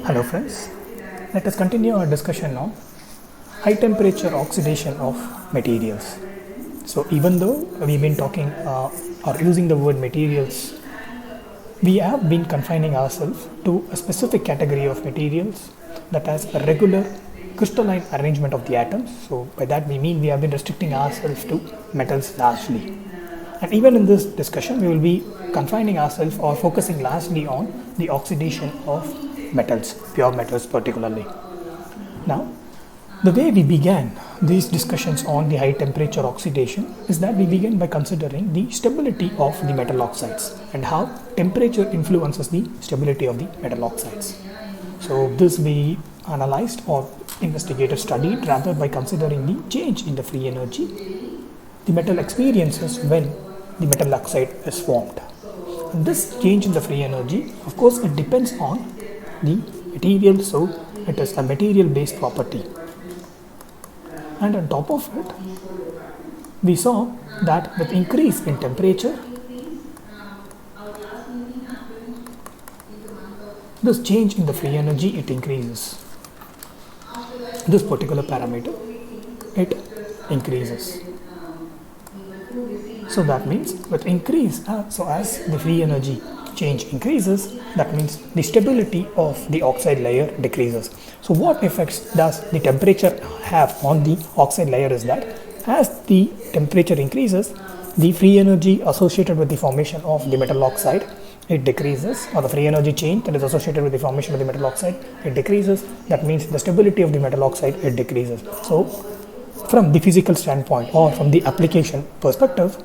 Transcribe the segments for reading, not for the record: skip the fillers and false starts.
Hello friends, let us continue our discussion on high temperature oxidation of materials. So even though we've been talking or using the word materials, we have been confining ourselves to a specific category of materials that has a regular crystalline arrangement of the atoms. So by that we mean we have been restricting ourselves to metals largely. And even in this discussion, we will be confining ourselves or focusing largely on the oxidation of metals, pure metals particularly. Now, the way we began these discussions on the high temperature oxidation is that we began by considering the stability of the metal oxides and how temperature influences the stability of the metal oxides. So this we analyzed or investigated, studied rather by considering the change in the free energy the metal experiences when the metal oxide is formed. And this change in the free energy, of course, it depends on the material, so it is a material based property. And on top of it, we saw that with increase in temperature, this change in the free energy, it increases. This particular parameter, it increases. So that means with increase, so as the free energy change increases, that means the stability of the oxide layer decreases. So what effects does the temperature have on the oxide layer is that as the temperature increases, the free energy associated with the formation of the metal oxide, it decreases, or the free energy change that is associated with the formation of the metal oxide, it decreases. That means the stability of the metal oxide, it decreases. So from the physical standpoint or from the application perspective,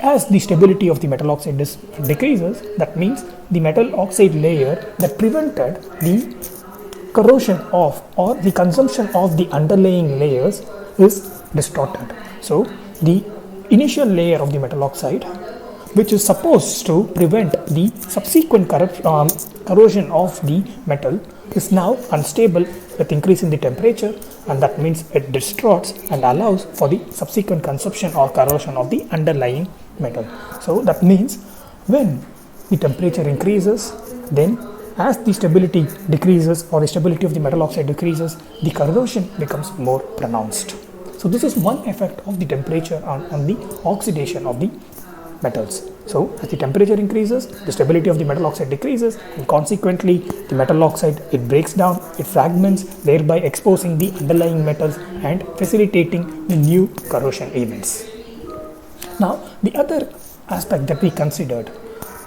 as the stability of the metal oxide decreases, that means the metal oxide layer that prevented the corrosion of or the consumption of the underlying layers is distorted. So the initial layer of the metal oxide, which is supposed to prevent the subsequent corrosion of the metal, is now unstable with increase in the temperature, and that means it distorts and allows for the subsequent consumption or corrosion of the underlying metal. So that means when the temperature increases, then as the stability decreases or the stability of the metal oxide decreases, the corrosion becomes more pronounced. So this is one effect of the temperature on the oxidation of the metals. So as the temperature increases, the stability of the metal oxide decreases, and consequently the metal oxide, it breaks down, it fragments, thereby exposing the underlying metals and facilitating the new corrosion events. Now the other aspect that we considered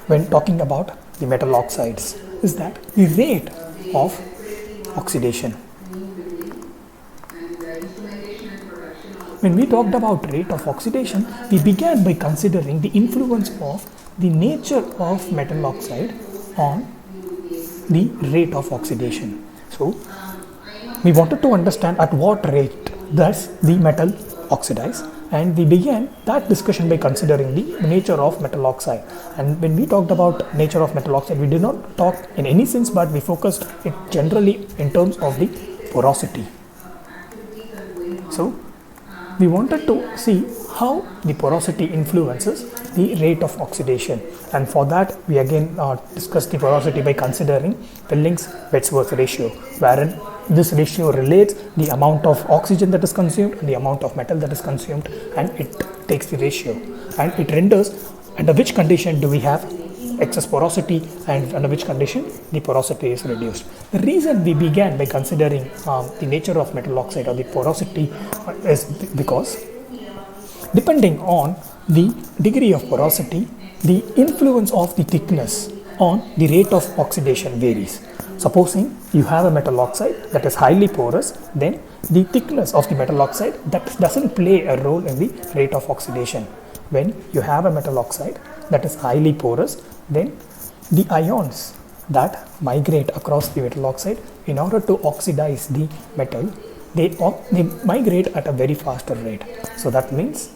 when talking about the metal oxides is that the rate of oxidation. When we talked about rate of oxidation, we began by considering the influence of the nature of metal oxide on the rate of oxidation. So, we wanted to understand at what rate does the metal oxidize, and we began that discussion by considering the nature of metal oxide. And when we talked about nature of metal oxide, we did not talk in any sense, but we focused it generally in terms of the porosity. So, we wanted to see how the porosity influences the rate of oxidation, and for that we again discussed the porosity by considering Wellings-Wordsworth ratio, wherein this ratio relates the amount of oxygen that is consumed and the amount of metal that is consumed, and it takes the ratio and it renders under which condition do we have excess porosity and under which condition the porosity is reduced. The reason we began by considering the nature of metal oxide or the porosity is because depending on the degree of porosity, the influence of the thickness on the rate of oxidation varies. Supposing you have a metal oxide that is highly porous, then the thickness of the metal oxide that doesn't play a role in the rate of oxidation. When you have a metal oxide that is highly porous, then the ions that migrate across the metal oxide in order to oxidize the metal, they migrate at a very faster rate. So that means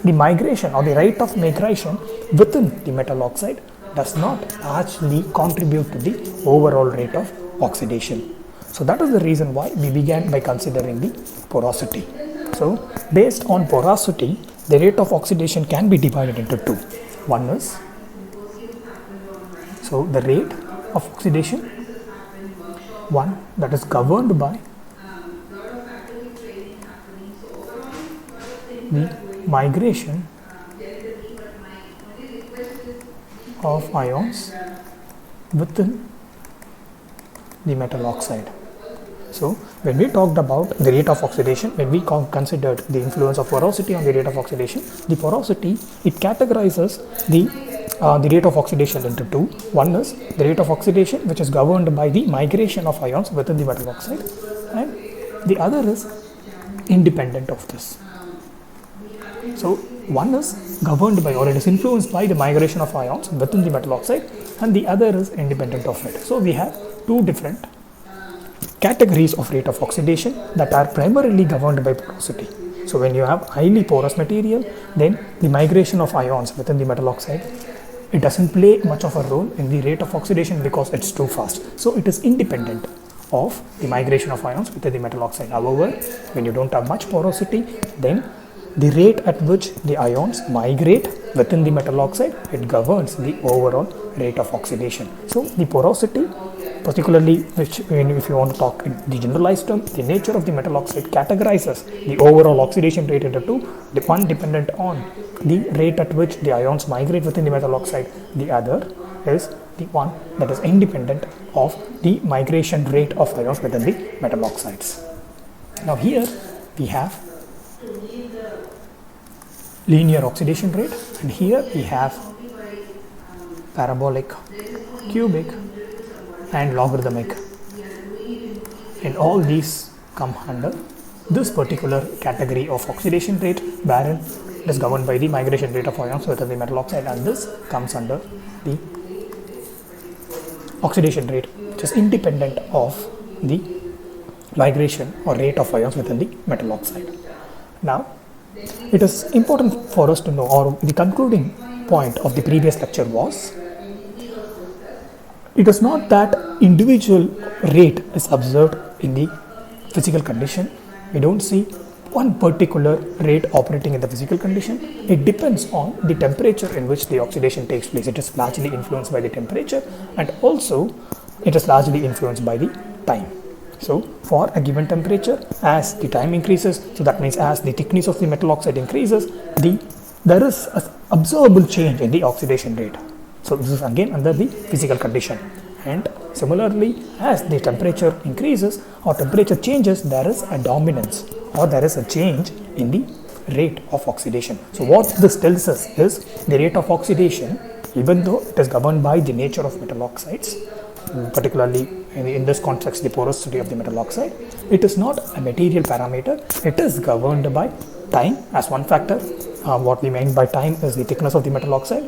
the migration or the rate of migration within the metal oxide does not actually contribute to the overall rate of oxidation. So that is the reason why we began by considering the porosity. So based on porosity, the rate of oxidation can be divided into two. One is the rate of oxidation one that is governed by the migration of ions within the metal oxide. So when we talked about the rate of oxidation, when we considered the influence of porosity on the rate of oxidation, the porosity, it categorizes the rate of oxidation into two. One is the rate of oxidation which is governed by the migration of ions within the metal oxide, and the other is independent of this. So one is governed by, or it is influenced by, the migration of ions within the metal oxide, and the other is independent of it. So we have two different categories of rate of oxidation that are primarily governed by porosity. So when you have highly porous material, then the migration of ions within the metal oxide, it doesn't play much of a role in the rate of oxidation because it's too fast. So it is independent of the migration of ions within the metal oxide. However, when you don't have much porosity, then the rate at which the ions migrate within the metal oxide, it governs the overall rate of oxidation. So the porosity, particularly if you want to talk in the generalized term, the nature of the metal oxide categorizes the overall oxidation rate into two, the one dependent on the rate at which the ions migrate within the metal oxide, the other is the one that is independent of the migration rate of ions within the metal oxides. Now here we have linear oxidation rate, and here we have parabolic, cubic and logarithmic, and all these come under this particular category of oxidation rate, wherein it is governed by the migration rate of ions within the metal oxide, and this comes under the oxidation rate which is independent of the migration or rate of ions within the metal oxide. Now it is important for us to know, or the concluding point of the previous lecture was, it is not that individual rate is observed in the physical condition. We don't see one particular rate operating in the physical condition. It depends on the temperature in which the oxidation takes place. It is largely influenced by the temperature, and also it is largely influenced by the time. So for a given temperature, as the time increases, so that means as the thickness of the metal oxide increases, there is an observable change in the oxidation rate. So this is again under the physical condition. And similarly, as the temperature increases or temperature changes, there is a dominance or there is a change in the rate of oxidation. So what this tells us is the rate of oxidation, even though it is governed by the nature of metal oxides, particularly in this context the porosity of the metal oxide, it is not a material parameter. It is governed by time as one factor. What we mean by time is the thickness of the metal oxide,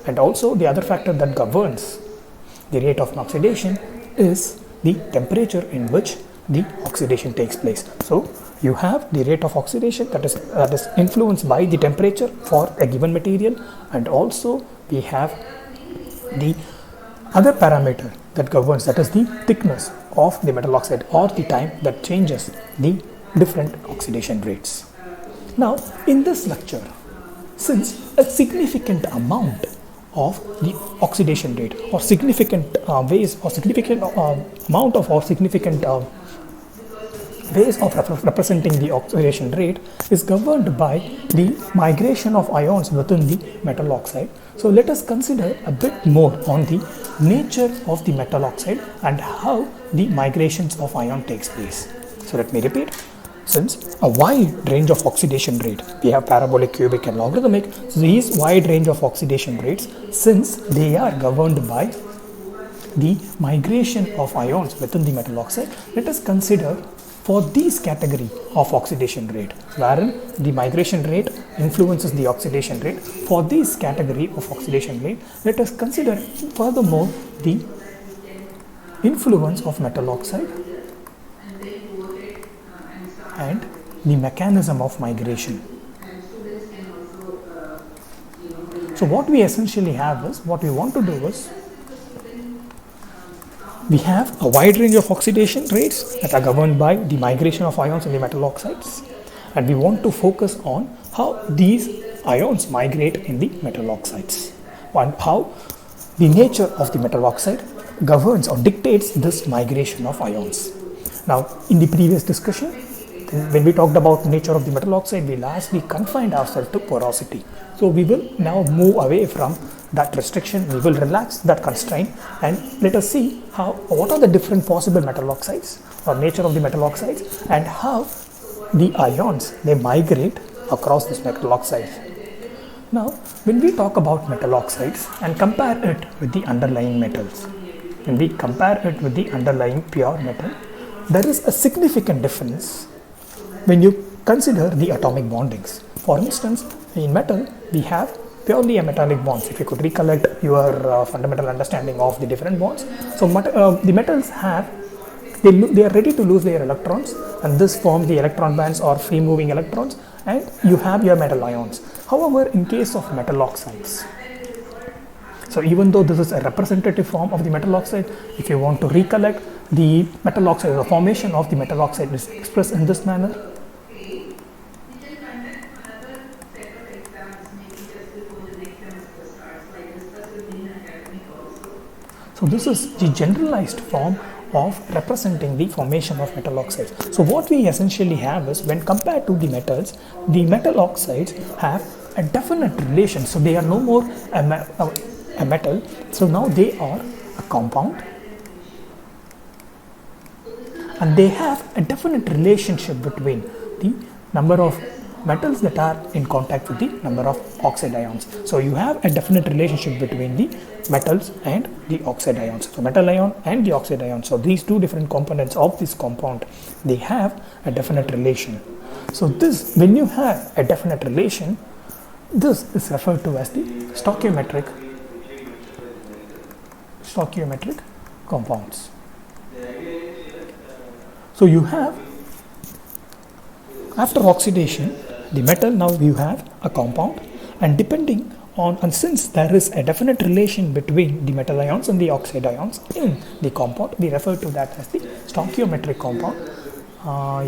and also the other factor that governs the rate of oxidation is the temperature in which the oxidation takes place. So you have the rate of oxidation that is influenced by the temperature for a given material, and also we have the other parameter that governs, that is the thickness of the metal oxide or the time that changes the different oxidation rates. Now in this lecture, since a significant amount of the oxidation rate or significant ways or significant amount of or significant ways of representing the oxidation rate is governed by the migration of ions within the metal oxide. So let us consider a bit more on the nature of the metal oxide and how the migrations of ion takes place. So let me repeat. Since a wide range of oxidation rate, we have parabolic, cubic and logarithmic. So these wide range of oxidation rates, since they are governed by the migration of ions within the metal oxide, let us consider for these category of oxidation rate, wherein the migration rate influences the oxidation rate. For this category of oxidation rate, let us consider furthermore the influence of metal oxide and the mechanism of migration. So what we essentially have is, what we want to do is, we have a wide range of oxidation rates that are governed by the migration of ions in the metal oxides, and we want to focus on how these ions migrate in the metal oxides and how the nature of the metal oxide governs or dictates this migration of ions. Now, in the previous discussion, when we talked about nature of the metal oxide, we largely confined ourselves to porosity. So we will now move away from that restriction. We will relax that constraint, and let us see what are the different possible metal oxides or nature of the metal oxides, and how the ions they migrate across this metal oxide. Now, when we talk about metal oxides and compare it with the underlying metals, when we compare it with the underlying pure metal, there is a significant difference when you consider the atomic bondings. For instance, in metal, we have purely a metallic bonds. If you could recollect your fundamental understanding of the different bonds, so the metals have they are ready to lose their electrons, and this forms the electron bands or free moving electrons, and you have your metal ions. However, in case of metal oxides, so even though this is a representative form of the metal oxide, if you want to recollect, the metal oxide, the formation of the metal oxide is expressed in this manner. So this is the generalized form of representing the formation of metal oxides. So what we essentially have is, when compared to the metals, the metal oxides have a definite relation. So they are no more a metal, so now they are a compound, and they have a definite relationship between the number of metals that are in contact with the number of oxide ions. So you have a definite relationship between the metals and the oxide ions. So metal ion and the oxide ion. So these two different components of this compound, they have a definite relation. So this, when you have a definite relation, this is referred to as the stoichiometric compounds. So you have, after oxidation, the metal, now you have a compound, and depending on, and since there is a definite relation between the metal ions and the oxide ions in the compound, we refer to that as the stoichiometric compound.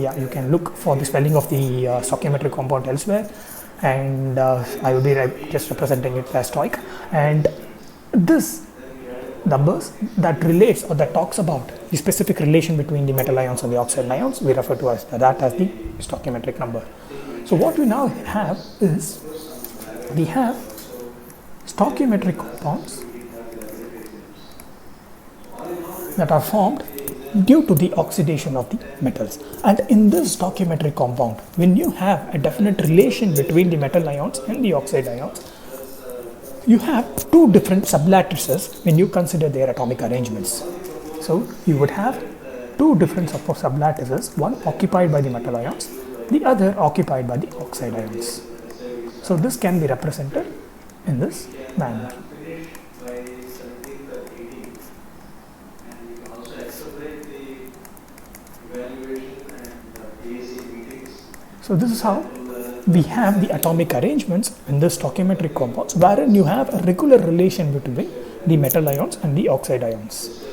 You can look for the spelling of the stoichiometric compound elsewhere, and I will be just representing it as stoic. And this numbers that relates or that talks about the specific relation between the metal ions and the oxide ions, we refer to as that as the stoichiometric number. So what we now have is, we have stoichiometric compounds that are formed due to the oxidation of the metals. And in this stoichiometric compound, when you have a definite relation between the metal ions and the oxide ions, you have two different sublattices when you consider their atomic arrangements. So you would have two different sublattices, one occupied by the metal ions, the other occupied by the oxide ions. So this can be represented in this manner. So this is how we have the atomic arrangements in the stoichiometric compounds, wherein you have a regular relation between the metal ions and the oxide ions.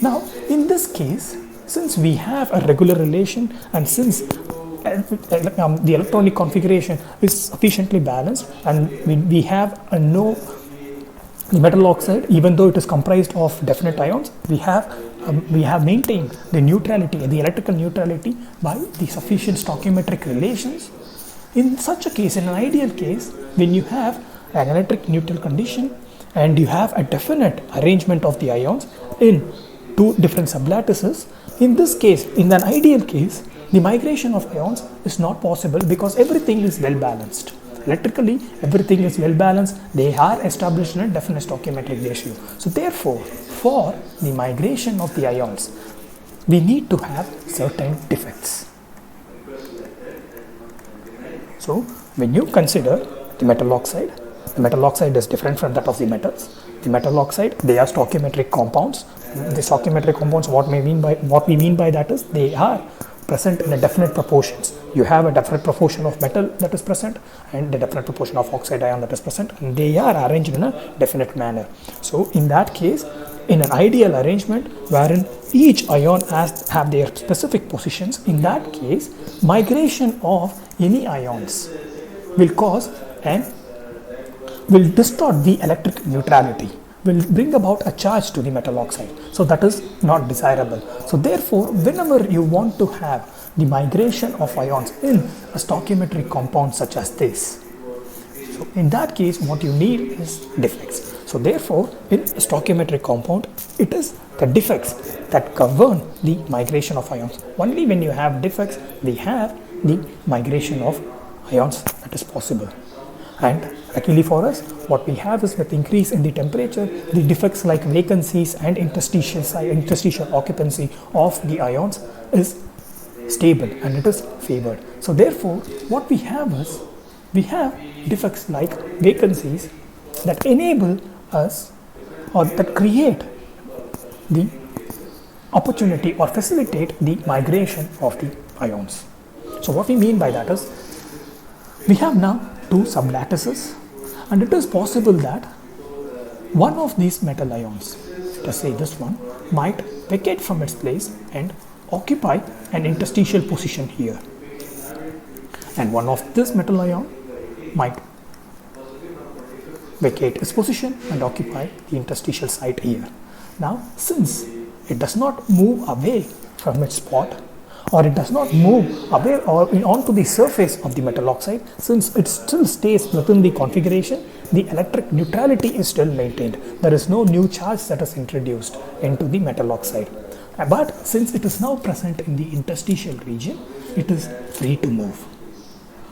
Now, in this case, since we have a regular relation, and since the electronic configuration is sufficiently balanced, and we have the metal oxide, even though it is comprised of definite ions, we have maintained the neutrality, the electrical neutrality, by the sufficient stoichiometric relations. In such a case, in an ideal case, when you have an electric neutral condition and you have a definite arrangement of the ions in two different sublattices, in this case, in an ideal case, the migration of ions is not possible because everything is well balanced. Electrically, everything is well balanced. They are established in a definite stoichiometric ratio. So therefore, for the migration of the ions, we need to have certain defects. So when you consider the metal oxide is different from that of the metals. The metal oxide, they are stoichiometric compounds. The stoichiometric compounds, what we mean by that is, they are present in a definite proportions. You have a definite proportion of metal that is present and a definite proportion of oxide ion that is present, and they are arranged in a definite manner. So in that case, in an ideal arrangement wherein each ion have their specific positions, in that case, migration of any ions will cause and will distort the electric neutrality. will bring about a charge to the metal oxide. So that is not desirable. So therefore, whenever you want to have the migration of ions in a stoichiometric compound such as this, so in that case, what you need is defects. So therefore, in a stoichiometric compound, it is the defects that govern the migration of ions. Only when you have defects, we have the migration of ions that is possible. And luckily for us, what we have is with increase in the temperature, the defects like vacancies and interstitial occupancy of the ions is stable and it is favored. So therefore, what we have is, we have defects like vacancies that enable us or that create the opportunity or facilitate the migration of the ions. So what we mean by that is, we have now two sublattices, and it is possible that one of these metal ions, let us say this one, might vacate from its place and occupy an interstitial position here, and one of this metal ion might vacate its position and occupy the interstitial site here. Now, since it does not move away from its spot, or it does not move away or onto the surface of the metal oxide, since it still stays within the configuration, the electric neutrality is still maintained. There is no new charge that is introduced into the metal oxide. But since it is now present in the interstitial region, it is free to move.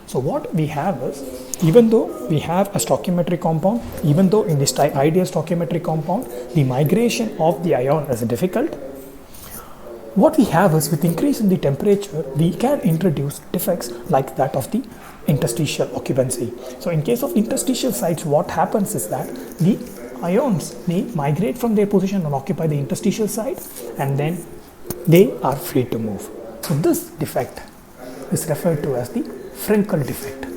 So what we have is, even though we have a stoichiometric compound, even though in this ideal stoichiometric compound, the migration of the ion is difficult, what we have is, with increase in the temperature, we can introduce defects like that of the interstitial occupancy. So in case of interstitial sites, what happens is that the ions may migrate from their position and occupy the interstitial site, and then they are free to move. So this defect is referred to as the Frenkel defect.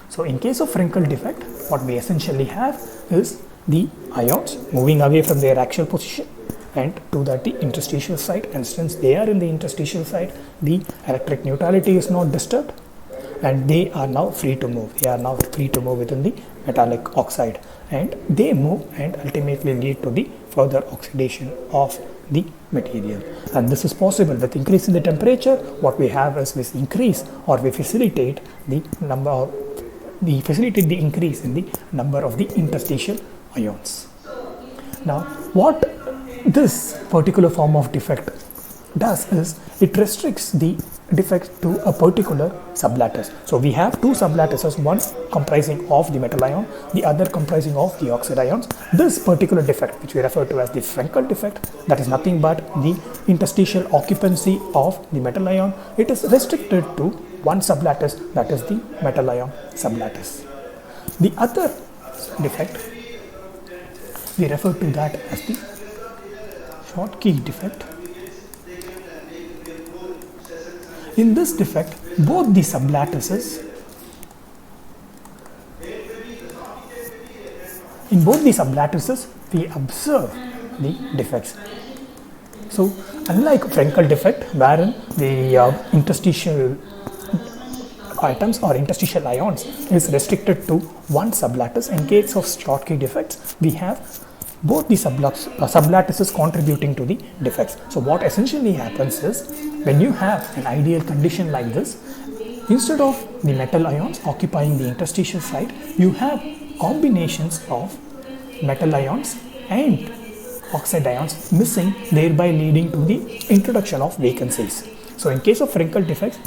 So in case of Frenkel defect, what we essentially have is the ions moving away from their actual position and to the interstitial site, and since they are in the interstitial site, the electric neutrality is not disturbed and they are now free to move. They are now free to move within the metallic oxide, and they move and ultimately lead to the further oxidation of the material. And this is possible with increase in the temperature. What we have is this increase, or we facilitate the number, the increase in the number of the interstitial ions. Now, what this particular form of defect does is, it restricts the defect to a particular sublattice. So we have two sublattices, one comprising of the metal ion, the other comprising of the oxide ions. This particular defect, which we refer to as the Frenkel defect, that is nothing but the interstitial occupancy of the metal ion. It is restricted to one sublattice, that is the metal ion sublattice. The other defect, we refer to that as the Schottky defect. In this defect, both the sublattices, we observe the defects. So unlike Frenkel defect, wherein the interstitial atoms or interstitial ions is restricted to one sublattice, in case of Schottky defects, we have both the sublattices contributing to the defects. So what essentially happens is, when you have an ideal condition like this, instead of the metal ions occupying the interstitial site, you have combinations of metal ions and oxide ions missing, thereby leading to the introduction of vacancies. So in case of Frenkel defects,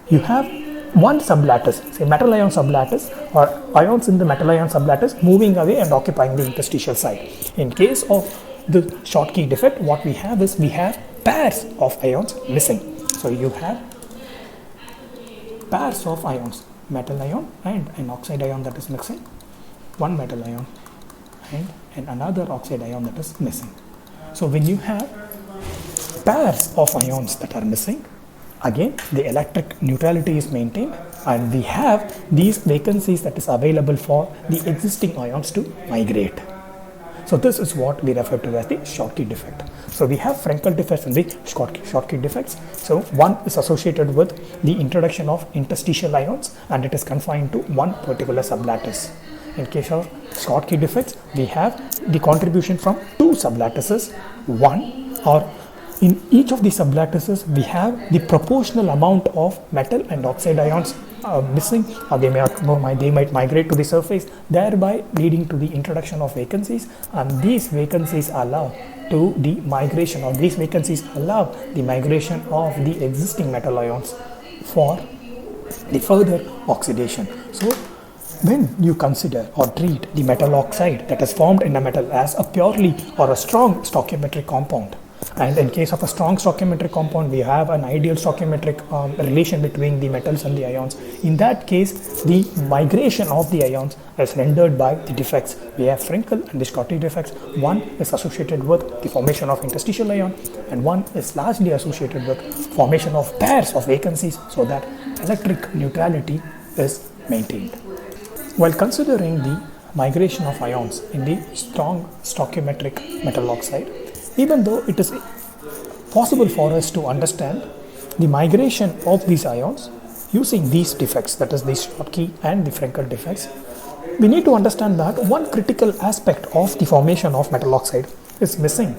you have one sublattice, say metal ion sublattice, or ions in the metal ion sublattice moving away and occupying the interstitial site. In case of the Schottky defect, what we have is, we have pairs of ions missing. So you have pairs of ions, metal ion and an oxide ion that is missing, one metal ion and another oxide ion that is missing. So when you have pairs of ions that are missing, again the electric neutrality is maintained, and we have these vacancies that is available for the existing ions to migrate. So this is what we refer to as the Schottky defect. So we have Frenkel defects and the Schottky defects. So one is associated with the introduction of interstitial ions, and it is confined to one particular sublattice. In case of Schottky defects, we have the contribution from two sublattices, one, or in each of the sublattices we have the proportional amount of metal and oxide ions missing, or they might migrate to the surface, thereby leading to the introduction of vacancies, and these vacancies allow to the migration, or these vacancies allow the migration of the existing metal ions for the further oxidation. So when you consider or treat the metal oxide that is formed in a metal as a purely or a strong stoichiometric compound, and in case of a strong stoichiometric compound, we have an ideal stoichiometric relation between the metals and the ions. In that case, the migration of the ions is rendered by the defects. We have Frenkel and the Schottky defects. One is associated with the formation of interstitial ion, and one is largely associated with formation of pairs of vacancies, so that electric neutrality is maintained. While considering the migration of ions in the strong stoichiometric metal oxide, even though it is possible for us to understand the migration of these ions using these defects, that is the Schottky and the Frenkel defects, we need to understand that one critical aspect of the formation of metal oxide is missing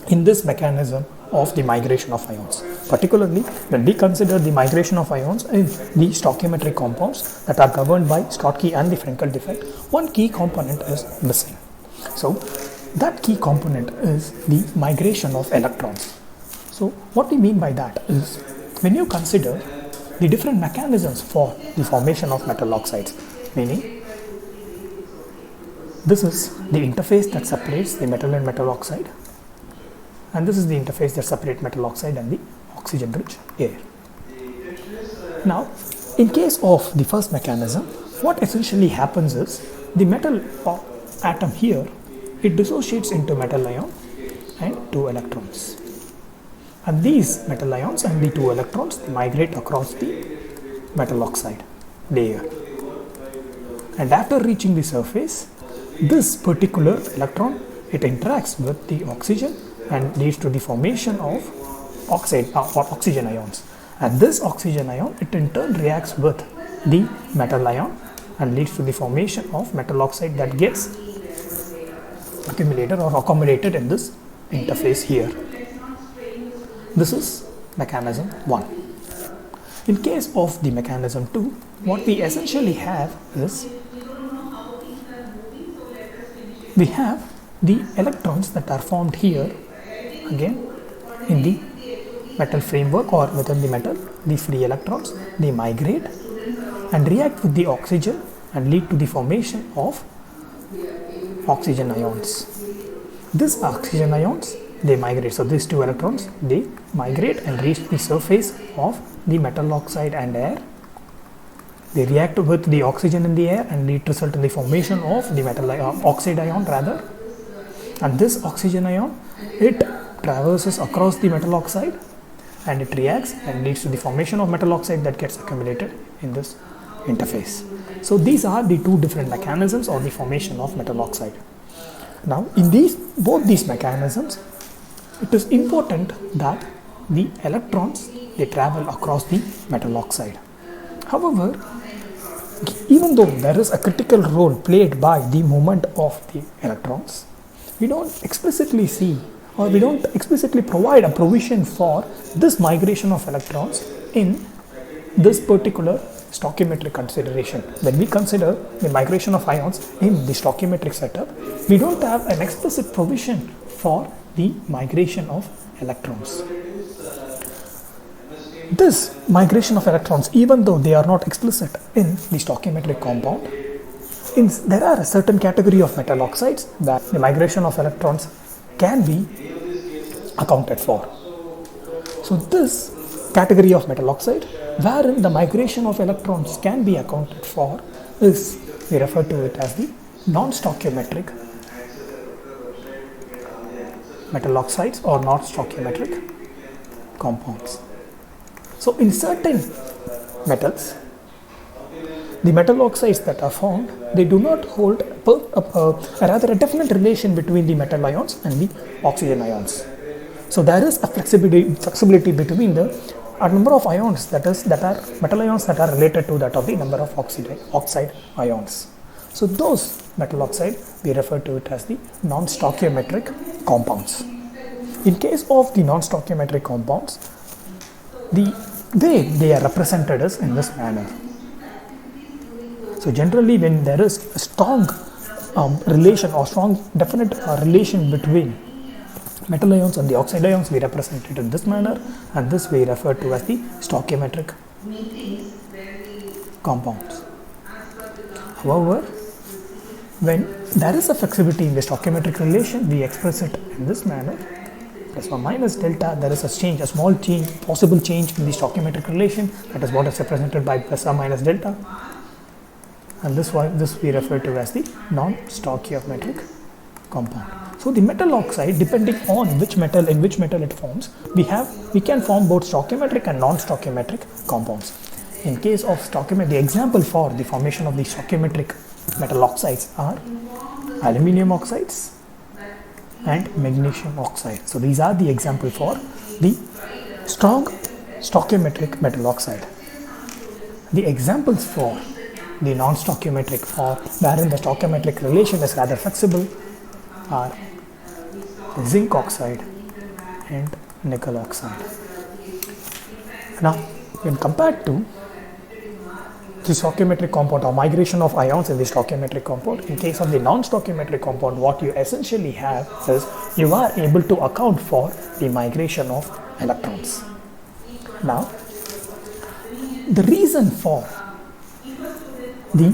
in this mechanism of the migration of ions. Particularly when we consider the migration of ions in the stoichiometric compounds that are governed by Schottky and the Frenkel defect, one key component is missing. So that key component is the migration of electrons. So what we mean by that is, when you consider the different mechanisms for the formation of metal oxides, meaning this is the interface that separates the metal and metal oxide, and this is the interface that separates metal oxide and the oxygen rich air. Now, in case of the first mechanism, what essentially happens is the metal atom here, it dissociates into metal ion and two electrons, and these metal ions and the two electrons, they migrate across the metal oxide layer, and after reaching the surface, this particular electron, it interacts with the oxygen and leads to the formation of oxide or oxygen ions, and this oxygen ion, it in turn reacts with the metal ion and leads to the formation of metal oxide that gets accumulated or accommodated in this interface here. This is mechanism 1. In case of the mechanism 2, what we essentially have is, we have the electrons that are formed here again in the metal framework or within the metal. The free electrons, they migrate and react with the oxygen and lead to the formation of oxygen ions. These oxygen ions, they migrate. So these two electrons, they migrate and reach the surface of the metal oxide and air. They react with the oxygen in the air and result in the formation of the metal oxide ion rather. And this oxygen ion, it traverses across the metal oxide and it reacts and leads to the formation of metal oxide that gets accumulated in this interface. So these are the two different mechanisms of the formation of metal oxide. Now in both these mechanisms, it is important that the electrons, they travel across the metal oxide. However, even though there is a critical role played by the movement of the electrons, we don't explicitly see, or we don't explicitly provide a provision for this migration of electrons in this particular stoichiometric consideration. When we consider the migration of ions in the stoichiometric setup, we don't have an explicit provision for the migration of electrons. This migration of electrons, even though they are not explicit in the stoichiometric compound, there are a certain category of metal oxides that the migration of electrons can be accounted for. So this category of metal oxide, wherein the migration of electrons can be accounted for, is, we refer to it as the non-stoichiometric metal oxides or non-stoichiometric compounds. So in certain metals, the metal oxides that are found, they do not hold rather a definite relation between the metal ions and the oxygen ions. So there is a flexibility between the number of ions that are metal ions that are related to that of the number of oxide ions. So those metal oxide, we refer to it as the non-stoichiometric compounds. In case of the non-stoichiometric compounds, the way they are represented is in this manner. So generally, when there is a strong relation or strong definite relation between metal ions and the oxide ions, we represent it in this manner, and this we refer to as the stoichiometric compounds. However, when there is a flexibility in the stoichiometric relation, we express it in this manner. Plus or minus delta, there is a change, a small change, possible change in the stoichiometric relation. That is what is represented by plus or minus delta. And this we refer to as the non-stoichiometric compound. So the metal oxide, depending on in which metal it forms, we can form both stoichiometric and non-stoichiometric compounds. In case of stoichiometric, the example for the formation of the stoichiometric metal oxides are aluminum oxides and magnesium oxide. So these are the example for the strong stoichiometric metal oxide. The examples for the non-stoichiometric, or wherein the stoichiometric relation is rather flexible, are zinc oxide and nickel oxide. Now, when compared to the stoichiometric compound or migration of ions in the stoichiometric compound, in case of the non-stoichiometric compound, what you essentially have is you are able to account for the migration of electrons. Now, the reason for the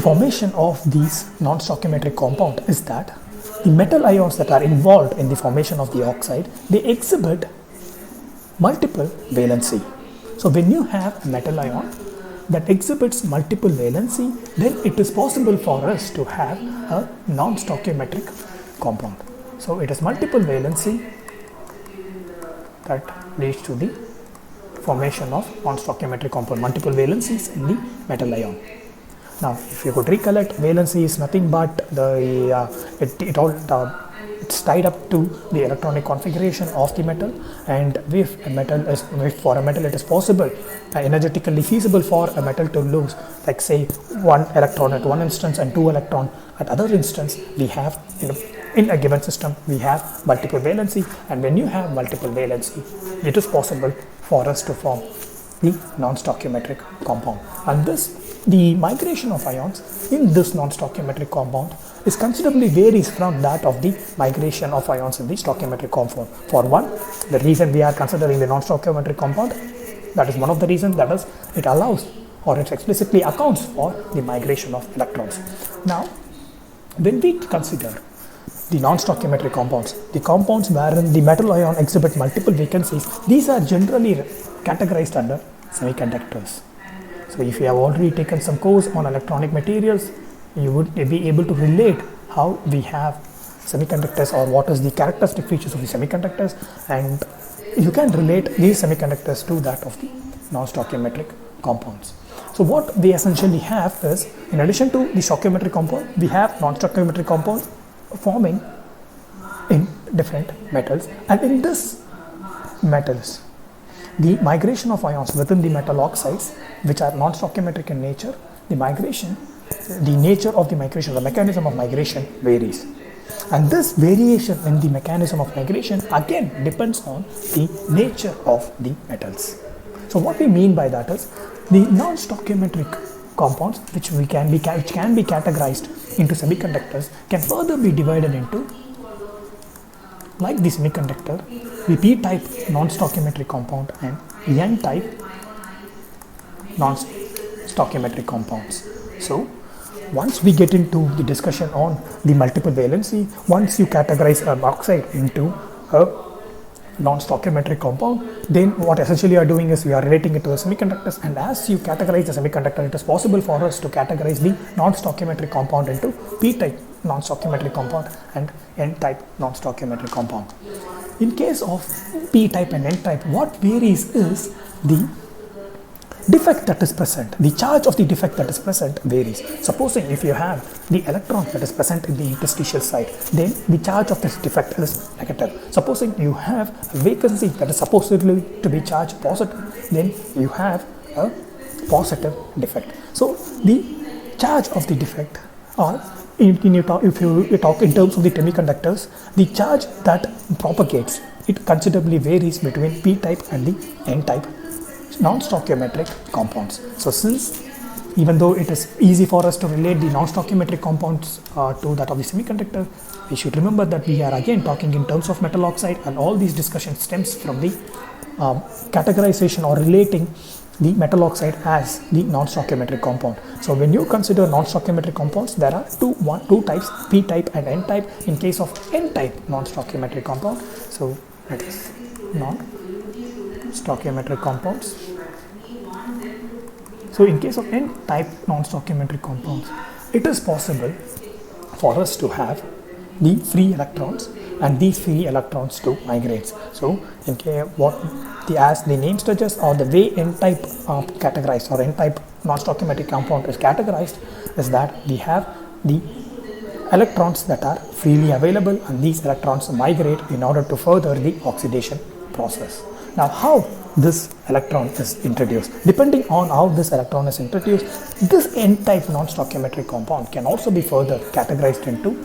formation of these non-stoichiometric compound is that the metal ions that are involved in the formation of the oxide, they exhibit multiple valency. So when you have a metal ion that exhibits multiple valency, then it is possible for us to have a non-stoichiometric compound. So it is multiple valency that leads to the formation of non-stoichiometric compound, multiple valencies in the metal ion. Now, if you could recollect, valency is nothing but it's tied up to the electronic configuration of the metal, and if for a metal it is possible, energetically feasible for a metal to lose, like say 1 electron at one instance and 2 electron at other instance, we have in a given system we have multiple valency, and when you have multiple valency, it is possible for us to form the non-stoichiometric compound. And the migration of ions in this non-stoichiometric compound is considerably varies from that of the migration of ions in the stoichiometric compound. For one, the reason we are considering the non-stoichiometric compound, that is one of the reasons, that is it allows or it explicitly accounts for the migration of electrons. Now, when we consider the non-stoichiometric compounds, the compounds wherein the metal ion exhibit multiple vacancies, these are generally categorized under semiconductors. So if you have already taken some course on electronic materials, you would be able to relate how we have semiconductors or what is the characteristic features of the semiconductors, and you can relate these semiconductors to that of the non-stoichiometric compounds. So what we essentially have is, in addition to the stoichiometric compound, we have non-stoichiometric compounds forming in different metals, and in this metals, the migration of ions within the metal oxides, which are non-stoichiometric in nature, the nature of the migration, the mechanism of migration varies. And this variation in the mechanism of migration again depends on the nature of the metals. So what we mean by that is, the non-stoichiometric compounds, which can be categorized into semiconductors, can further be divided into, like the semiconductor, the p-type non-stoichiometric compound and n-type non-stoichiometric compounds. So once we get into the discussion on the multiple valency, once you categorize an oxide into a non-stoichiometric compound, then what essentially you are doing is we are relating it to the semiconductors, and as you categorize the semiconductor, it is possible for us to categorize the non-stoichiometric compound into p-type non-stoichiometric compound and n-type non-stoichiometric compound. In case of p-type and n-type, what varies is the defect that is present, the charge of the defect that is present varies. Supposing if you have the electron that is present in the interstitial site, then the charge of this defect is negative. Supposing you have a vacancy that is supposedly to be charged positive, then you have a positive defect. So the charge of the defect, or if you talk in terms of the semiconductors, the charge that propagates, it considerably varies between p-type and the n-type non-stoichiometric compounds. So since, even though it is easy for us to relate the non-stoichiometric compounds to that of the semiconductor, we should remember that we are again talking in terms of metal oxide, and all these discussions stems from the categorization or relating the metal oxide as the non-stoichiometric compound. So when you consider non-stoichiometric compounds, there are two types, p-type and n-type. In case of n-type non-stoichiometric compound, so that is non-stoichiometric compounds. So in case of n-type non-stoichiometric compounds, it is possible for us to have the free electrons and these free electrons to migrate. So in case as the name suggests, or the way n-type categorized or n-type non-stoichiometric compound is categorized, is that we have the electrons that are freely available, and these electrons migrate in order to further the oxidation process. Now, how this electron is introduced? Depending on how this electron is introduced, this n-type non-stoichiometric compound can also be further categorized into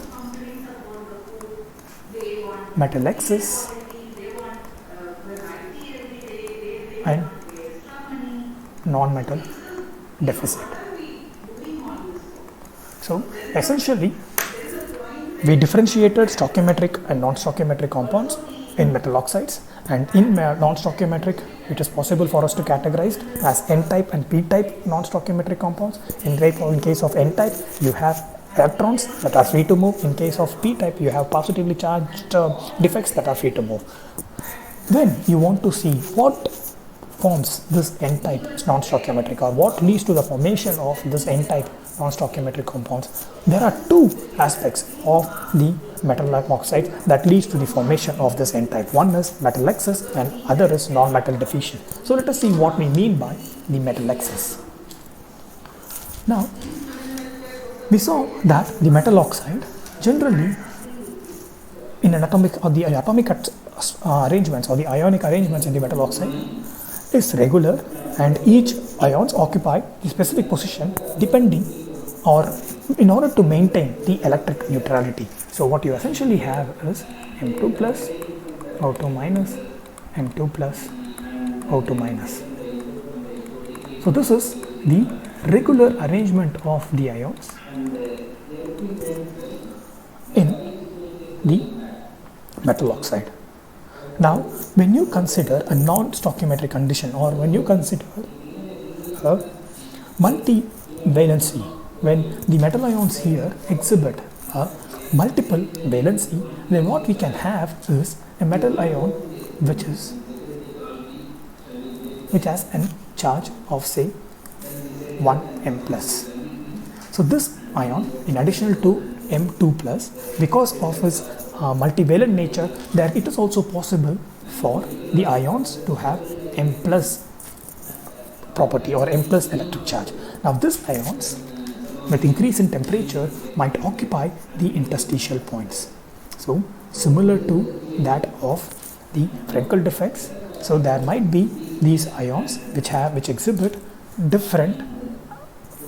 metal excess and non-metal deficit. So essentially, we differentiated stoichiometric and non-stoichiometric compounds in metal oxides, and in non-stoichiometric, it is possible for us to categorize as n-type and p-type non-stoichiometric compounds. In case of n-type, you have electrons that are free to move. In case of p-type, you have positively charged defects that are free to move. Then you want to see what forms this n-type non-stoichiometric, or what leads to the formation of this n-type non-stoichiometric compounds. There are two aspects of the metal oxide that leads to the formation of this n-type. One is metal excess and other is non-metal deficient. So let us see what we mean by the metal excess. Now, we saw that the metal oxide generally in an atomic arrangements or the ionic arrangements in the metal oxide is regular, and each ions occupy the specific position depending or in order to maintain the electric neutrality. So what you essentially have is M2 plus, O2 minus, M2 plus, O2 minus. So this is the regular arrangement of the ions in the metal oxide. Now, when you consider a non-stoichiometric condition, or when you consider a multivalency, when the metal ions here exhibit a multiple valency, then what we can have is a metal ion which has a charge of, say, 1m plus. So this ion, in addition to M2 plus, because of its multivalent nature, that it is also possible for the ions to have M plus property or M plus electric charge. Now these ions, with increase in temperature, might occupy the interstitial points. So similar to that of the Frenkel defects, so there might be these ions which exhibit different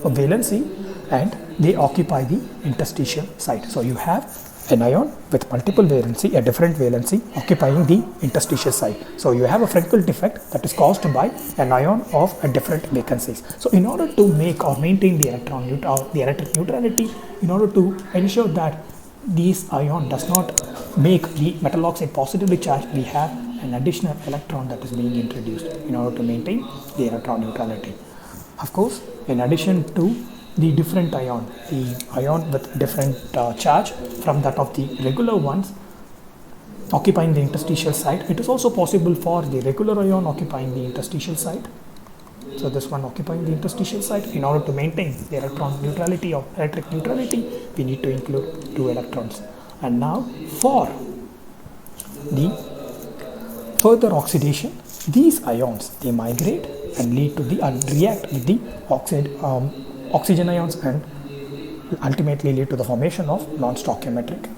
valency, and they occupy the interstitial site. So you have an ion with multiple valency, a different valency occupying the interstitial site. So you have a Frenkel defect that is caused by an ion of a different vacancies. So in order to make or maintain the electric neutrality, in order to ensure that this ion does not make the metal oxide positively charged, we have an additional electron that is being introduced in order to maintain the electron neutrality. Of course, in addition to the different ion, the ion with different charge from that of the regular ones occupying the interstitial site, it is also possible for the regular ion occupying the interstitial site. So this one occupying the interstitial site, in order to maintain the electron neutrality or electric neutrality, we need to include 2 electrons. And now for the further oxidation, these ions, they migrate and lead to the react with the oxygen ions and ultimately lead to the formation of non-stoichiometric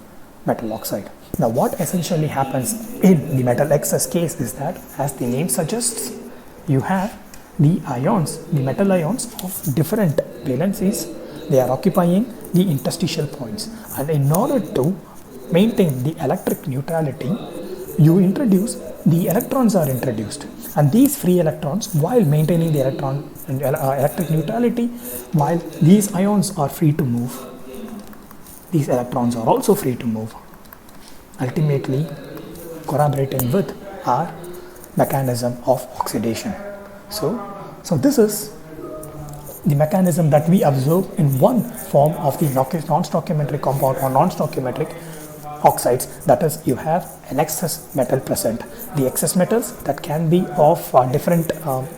metal oxide. Now what essentially happens in the metal excess case is that, as the name suggests, you have the ions, the metal ions of different valencies. They are occupying the interstitial points, and in order to maintain the electric neutrality, you introduce the electrons are introduced, and these free electrons, while maintaining the electric neutrality, while these ions are free to move, these electrons are also free to move, ultimately corroborating with our mechanism of oxidation. So this is the mechanism that we observe in one form of the non-stoichiometric compound or non-stoichiometric oxides, that is, you have an excess metal present. The excess metals that can be of different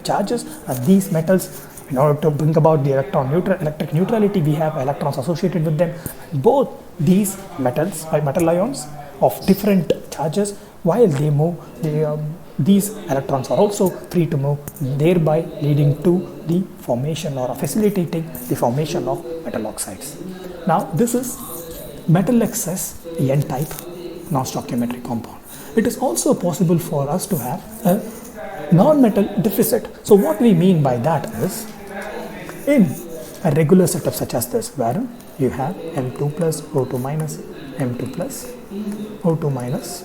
charges, and these metals, in order to bring about the electric neutrality, we have electrons associated with them. Both these metals, metal ions of different charges, while they move, these electrons are also free to move, thereby leading to the formation or facilitating the formation of metal oxides. Now this is metal excess N-type non-stoichiometric compound. It is also possible for us to have a non-metal deficit. So what we mean by that is, in a regular setup such as this, where you have M2 plus O2 minus M2 plus O2 minus.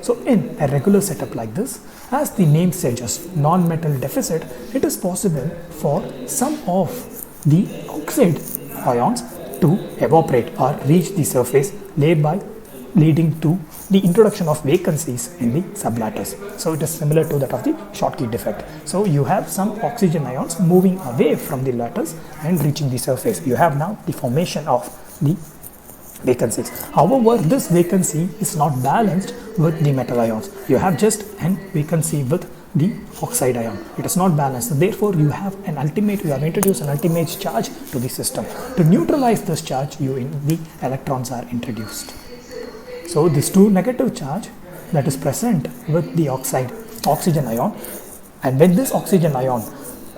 So in a regular setup like this, as the name suggests, non-metal deficit, it is possible for some of the oxide ions to evaporate or reach the surface, thereby leading to the introduction of vacancies in the sublattice. So it is similar to that of the Schottky defect. So you have some oxygen ions moving away from the lattice and reaching the surface. You have now the formation of the vacancies. However, this vacancy is not balanced with the metal ions. You have just an vacancy with the oxide ion. It is not balanced. Therefore, you have introduced an ultimate charge to the system. To neutralize this charge, the electrons are introduced. So this 2 negative charge that is present with the oxygen ion, and when this oxygen ion,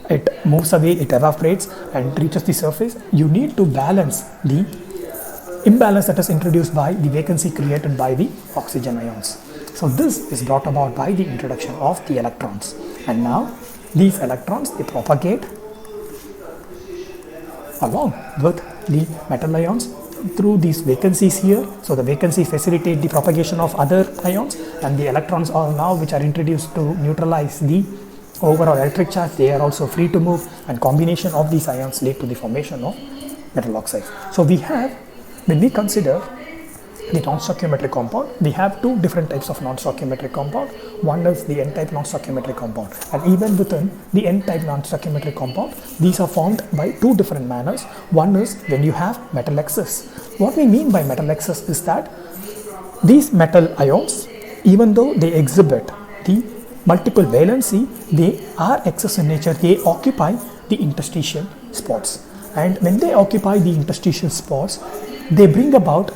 it moves away, it evaporates and reaches the surface, you need to balance the imbalance that is introduced by the vacancy created by the oxygen ions. So this is brought about by the introduction of the electrons, and now these electrons, they propagate along with the metal ions through these vacancies here. So the vacancy facilitate the propagation of other ions, and the electrons are now, which are introduced to neutralize the overall electric charge, they are also free to move, and combination of these ions lead to the formation of metal oxides. So we have, when we consider the non-stoichiometric compound, we have two different types of non-stoichiometric compound. One is the N-type non-stoichiometric compound, and even within the N-type non-stoichiometric compound, these are formed by two different manners. One is when you have metal excess. What we mean by metal excess is that these metal ions, even though they exhibit the multiple valency, they are excess in nature. They occupy the interstitial spots, and when they occupy the interstitial spots, they bring about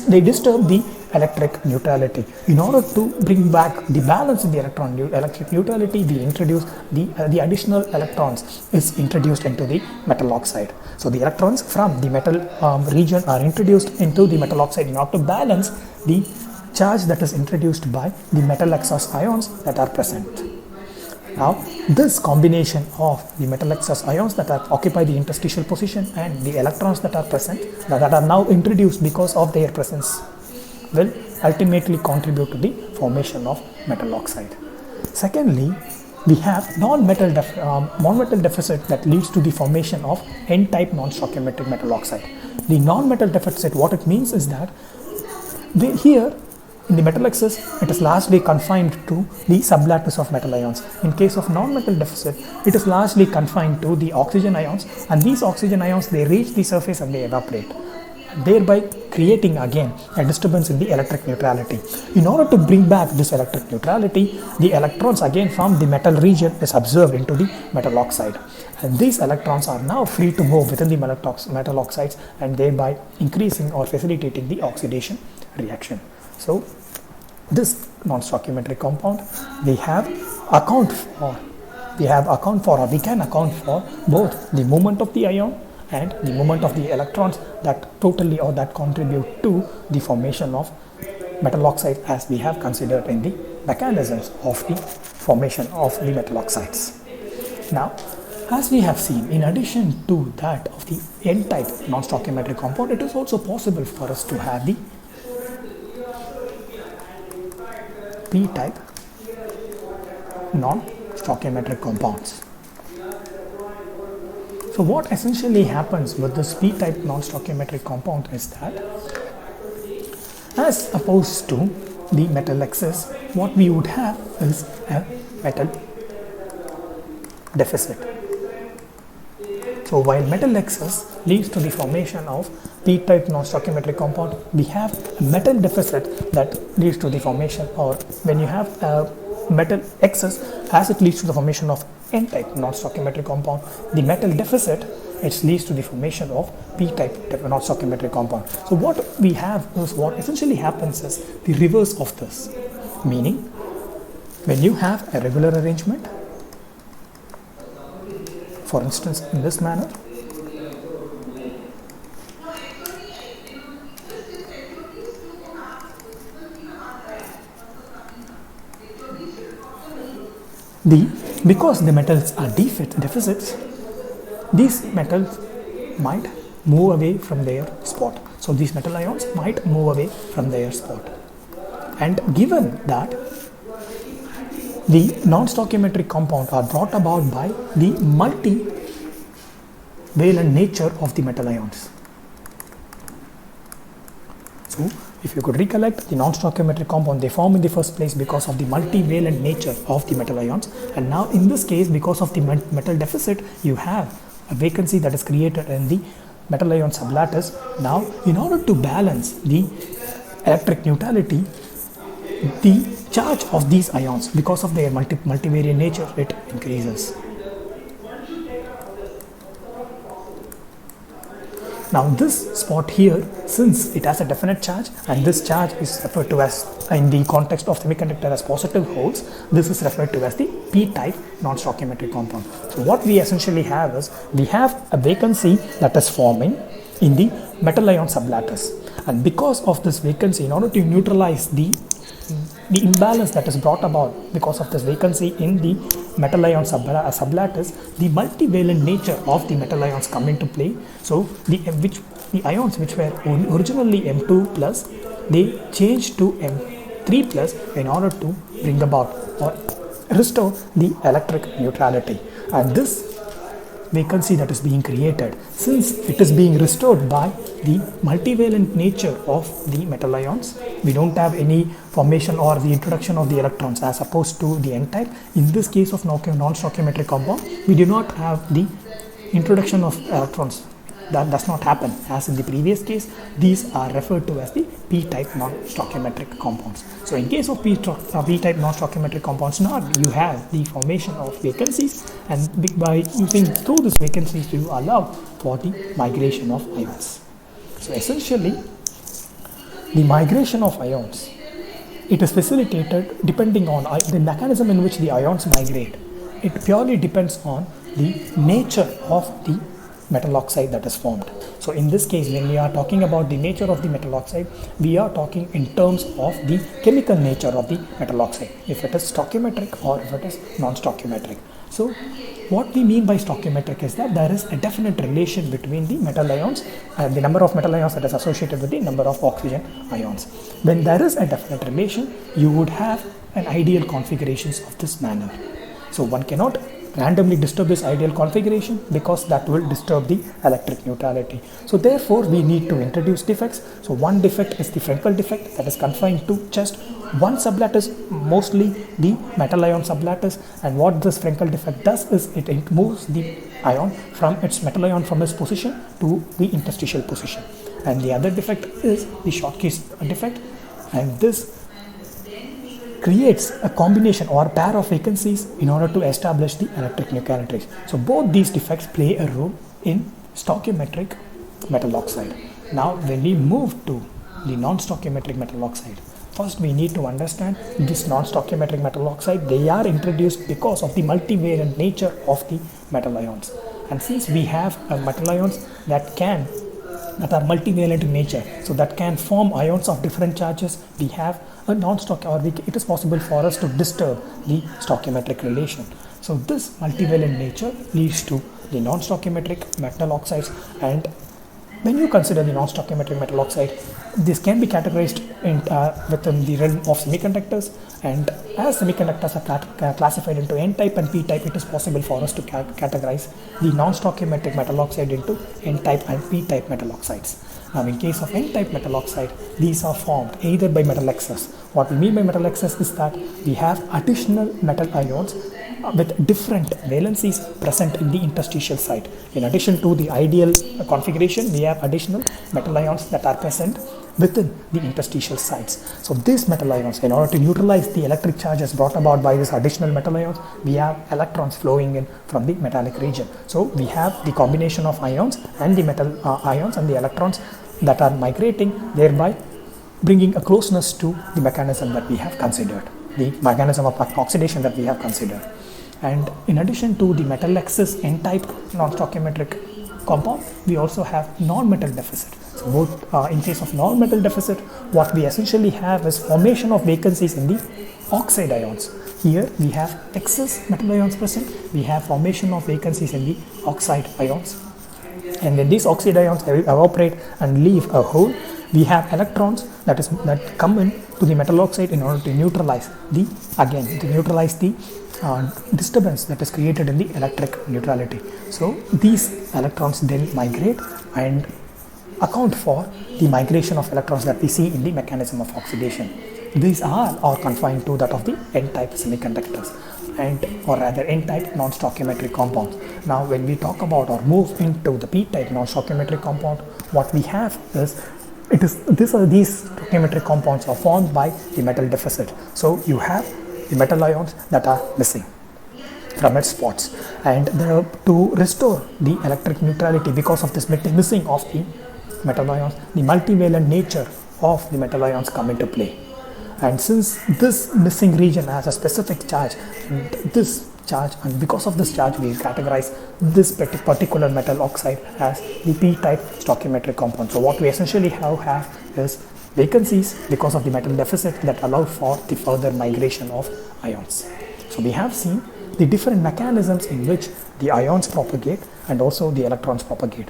they disturb the electric neutrality. In order to bring back the balance in the electric neutrality, we introduce the additional electrons is introduced into the metal oxide. So the electrons from the metal region are introduced into the metal oxide in order to balance the charge that is introduced by the metal excess ions that are present. Now, this combination of the metal excess ions that occupy the interstitial position and the electrons that are present, that are now introduced because of their presence, will ultimately contribute to the formation of metal oxide. Secondly, we have non-metal deficit that leads to the formation of N-type non-stoichiometric metal oxide. The non-metal deficit, what it means is that here in the metal excess, it is largely confined to the sublattice of metal ions. In case of non-metal deficit, it is largely confined to the oxygen ions, and these oxygen ions, they reach the surface and they evaporate, thereby creating again a disturbance in the electric neutrality. In order to bring back this electric neutrality, the electrons again from the metal region is observed into the metal oxide, and these electrons are now free to move within the metal oxides, and thereby increasing or facilitating the oxidation reaction. So this non-stoichiometric compound, we have account for or we can account for both the movement of the ion and the movement of the electrons that totally or that contribute to the formation of metal oxide, as we have considered in the mechanisms of the formation of the metal oxides. Now, as we have seen, in addition to that of the N-type non-stoichiometric compound, it is also possible for us to have the P-type non-stoichiometric compounds. So what essentially happens with this P-type non-stoichiometric compound is that, as opposed to the metal excess, what we would have is a metal deficit. So while metal excess leads to the formation of P-type non-stoichiometric compound, we have a metal deficit that leads to the formation, or when you have a metal excess, as it leads to the formation of N-type non-stoichiometric compound, the metal deficit, it leads to the formation of P-type non-stoichiometric compound. So what we have is, what essentially happens is the reverse of this, meaning when you have a regular arrangement, for instance in this manner, because the metals are deficits, these metals might move away from their spot. So these metal ions might move away from their spot. And given that the non-stoichiometric compound are brought about by the multivalent nature of the metal ions. So if you could recollect, the non-stoichiometric compound, they form in the first place because of the multivalent nature of the metal ions, and now in this case, because of the metal deficit, you have a vacancy that is created in the metal ion sublattice. Now, in order to balance the electric neutrality, the charge of these ions, because of their multivariant nature, it increases. Now this spot here, since it has a definite charge, and this charge is referred to as, in the context of semiconductor, as positive holes, this is referred to as the P-type non-stoichiometric compound. So what we essentially have is, we have a vacancy that is forming in the metal ion sublattice, and because of this vacancy, in order to neutralize the imbalance that is brought about because of this vacancy in the metal ion sublattice, the multivalent nature of the metal ions come into play. So the ions which were originally M2 plus, they change to M3 plus in order to bring about or restore the electric neutrality. And this vacancy that is being created, since it is being restored by the multivalent nature of the metal ions, we don't have any formation or the introduction of the electrons, as opposed to the N-type. In this case of non-stoichiometric compound, we do not have the introduction of electrons. That does not happen. As in the previous case, these are referred to as the P-type non-stoichiometric compounds. So in case of P-type non-stoichiometric compounds, now you have the formation of vacancies, and by using through these vacancies, you allow for the migration of ions. So essentially, the migration of ions, it is facilitated depending on the mechanism in which the ions migrate. It purely depends on the nature of the metal oxide that is formed. So in this case, when we are talking about the nature of the metal oxide, we are talking in terms of the chemical nature of the metal oxide, if it is stoichiometric or if it is non-stoichiometric. So what we mean by stoichiometric is that there is a definite relation between the metal ions and the number of metal ions that is associated with the number of oxygen ions. When there is a definite relation, you would have an ideal configurations of this manner. So one cannot randomly disturb this ideal configuration, because that will disturb the electric neutrality. So therefore, we need to introduce defects. So one defect is the Frenkel defect, that is confined to just one sublattice, mostly the metal ion sublattice. And what this Frenkel defect does is it moves the ion from its metal ion from its position to the interstitial position. And the other defect is the Schottky defect, and this creates a combination or a pair of vacancies in order to establish the electric neutrality. So both these defects play a role in stoichiometric metal oxide. Now when we move to the non-stoichiometric metal oxide, First, we need to understand this non-stoichiometric metal oxide. They are introduced because of the multivalent nature of the metal ions. And since we have metal ions that are multivalent in nature, so that can form ions of different charges, we have a it is possible for us to disturb the stoichiometric relation. So this multivalent nature leads to the non-stoichiometric metal oxides. And when you consider the non-stoichiometric metal oxide, this can be categorized within the realm of semiconductors. And as semiconductors are classified into N-type and P-type, it is possible for us to categorize the non-stoichiometric metal oxide into N-type and P-type metal oxides. Now, in case of N-type metal oxide, these are formed either by metal excess. What we mean by metal excess is that we have additional metal ions with different valencies present in the interstitial site. In addition to the ideal configuration, we have additional metal ions that are present within the interstitial sites. So these metal ions, in order to neutralize the electric charges brought about by these additional metal ions, we have electrons flowing in from the metallic region. So we have the combination of ions and the metal ions and the electrons that are migrating, thereby bringing a closeness to the mechanism that we have considered, the mechanism of oxidation that we have considered. And in addition to the metal excess N-type non-stoichiometric compound, we also have non-metal deficit. So both in case of non-metal deficit, what we essentially have is formation of vacancies in the oxide ions. Here we have excess metal ions present, we have formation of vacancies in the oxide ions. And when these oxide ions evaporate and leave a hole, we have electrons that come in to the metal oxide in order to neutralize the disturbance that is created in the electric neutrality. So these electrons then migrate and account for the migration of electrons that we see in the mechanism of oxidation. These are confined to that of the N-type semiconductors, or rather N-type non-stoichiometric compounds. Now when we talk about or move into the P-type non-stoichiometric compound, what we have is these stoichiometric compounds are formed by the metal deficit. So you have the metal ions that are missing from its spots, and to restore the electric neutrality because of this missing of the metal ions, the multivalent nature of the metal ions come into play. And since this missing region has a specific charge, and because of this charge, we categorize this particular metal oxide as the P-type stoichiometric compound. So what we essentially have is vacancies because of the metal deficit that allow for the further migration of ions. So we have seen the different mechanisms in which the ions propagate and also the electrons propagate.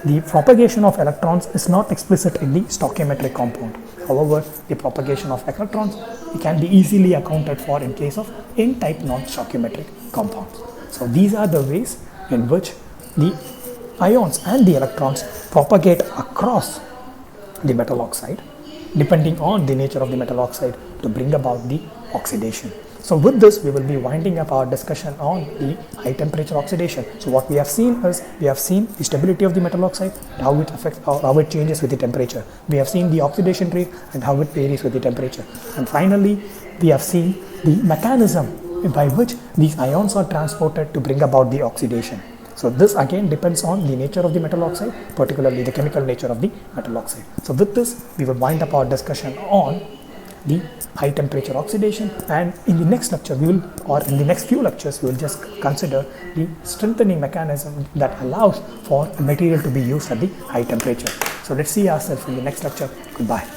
The propagation of electrons is not explicit in the stoichiometric compound. However, the propagation of electrons can be easily accounted for in case of N-type non-stoichiometric compounds. So these are the ways in which the ions and the electrons propagate across the metal oxide, depending on the nature of the metal oxide, to bring about the oxidation. So with this, we will be winding up our discussion on the high temperature oxidation. So what we have seen is, the stability of the metal oxide and how it affects, how it changes with the temperature. We have seen the oxidation rate and how it varies with the temperature. And finally, we have seen the mechanism by which these ions are transported to bring about the oxidation. So this again depends on the nature of the metal oxide, particularly the chemical nature of the metal oxide. So with this, we will wind up our discussion on the high temperature oxidation, and in the next lecture in the next few lectures, we will just consider the strengthening mechanism that allows for a material to be used at the high temperature. So let's see ourselves in the next lecture. Goodbye.